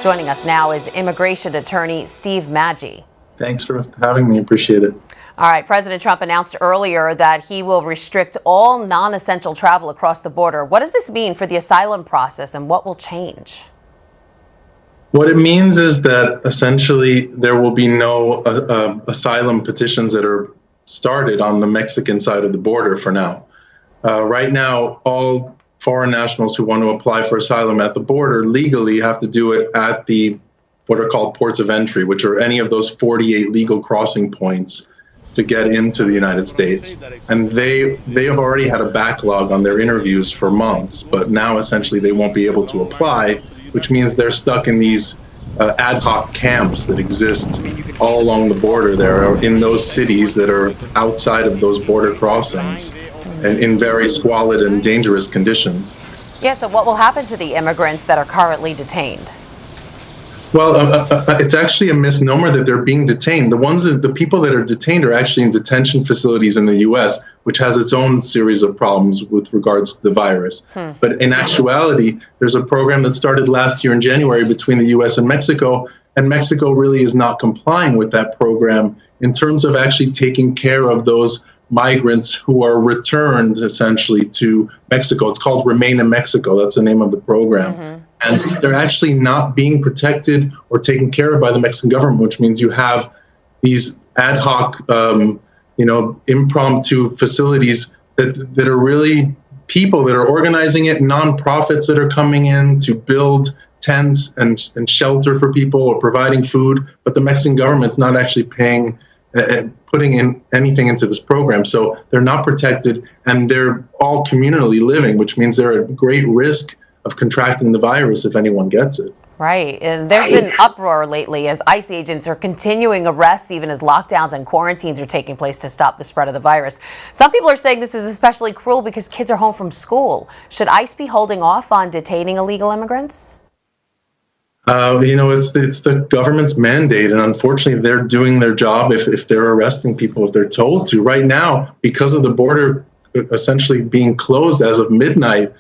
Joining us now is immigration attorney Steve Maggi. Thanks for having me. Appreciate it. All right. President Trump announced earlier that he will restrict all non-essential travel across the border. What does this mean for the asylum process and what will change? What it means is that essentially there will be no asylum petitions that are started on the Mexican side of the border for now. Right now, all foreign nationals who want to apply for asylum at the border legally have to do it at what are called ports of entry, which are any of those 48 legal crossing points to get into the United States. And they have already had a backlog on their interviews for months, but now essentially they won't be able to apply, which means they're stuck in these ad hoc camps that exist all along the border there, or in those cities that are outside of those border crossings, and in very squalid and dangerous conditions. Yeah, so what will happen to the immigrants that are currently detained? Well, it's actually a misnomer that they're being detained. The people that are detained are actually in detention facilities in the U.S., which has its own series of problems with regards to the virus. But in actuality, there's a program that started last year in January between the U.S. and Mexico really is not complying with that program in terms of actually taking care of those migrants who are returned essentially to Mexico. It's called Remain in Mexico. That's the name of the program. And they're actually not being protected or taken care of by the Mexican government, which means you have these ad hoc, impromptu facilities that are really people that are organizing it, nonprofits that are coming in to build tents and shelter for people or providing food, but the Mexican government's not actually putting in anything into this program. So they're not protected, and they're all communally living, which means they're at great risk of contracting the virus if anyone gets it. Right. And there's been uproar lately as ICE agents are continuing arrests even as lockdowns and quarantines are taking place to stop the spread of the virus. Some people are saying this is especially cruel because kids are home from school. Should ICE be holding off on detaining illegal immigrants? It's the government's mandate, and unfortunately they're doing their job if they're arresting people, if they're told to. Right now, because of the border essentially being closed as of midnight,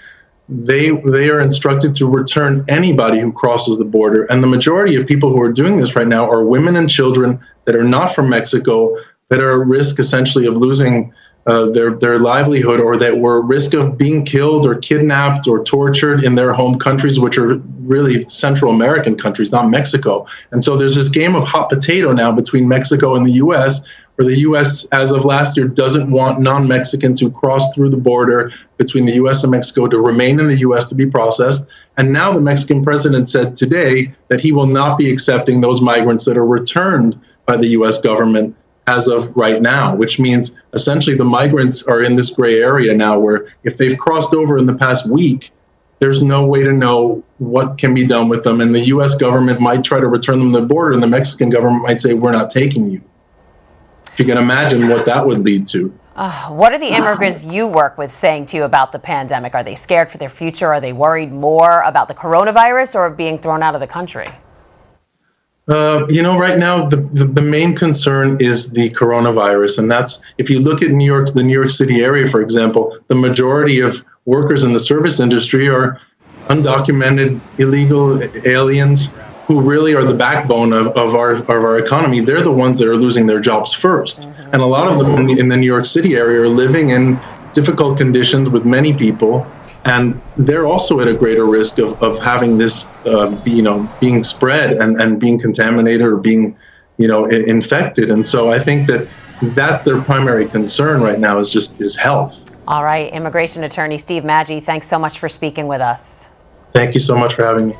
they are instructed to return anybody who crosses the border. And the majority of people who are doing this right now are women and children that are not from Mexico, that are at risk essentially of losing their livelihood, or that were at risk of being killed or kidnapped or tortured in their home countries, which are really Central American countries, not Mexico. And so there's this game of hot potato now between Mexico and the U.S., where the U.S., as of last year, doesn't want non-Mexicans who cross through the border between the U.S. and Mexico to remain in the U.S. to be processed. And now the Mexican president said today that he will not be accepting those migrants that are returned by the U.S. government as of right now, which means essentially the migrants are in this gray area now where if they've crossed over in the past week, there's no way to know what can be done with them. And the U.S. government might try to return them to the border, and the Mexican government might say, we're not taking you. If you can imagine what that would lead to. What are the immigrants you work with saying to you about the pandemic? Are they scared for their future? Are they worried more about the coronavirus or being thrown out of the country? Right now, the main concern is the coronavirus. And that's, if you look at the New York City area, for example, the majority of workers in the service industry are undocumented illegal aliens who really are the backbone of our economy. They're the ones that are losing their jobs first. And a lot of them in the New York City area are living in difficult conditions with many people. And they're also at a greater risk of having this, being spread and being contaminated or being, infected. And so I think that's their primary concern right now is health. All right. Immigration attorney Steve Maggi, thanks so much for speaking with us. Thank you so much for having me.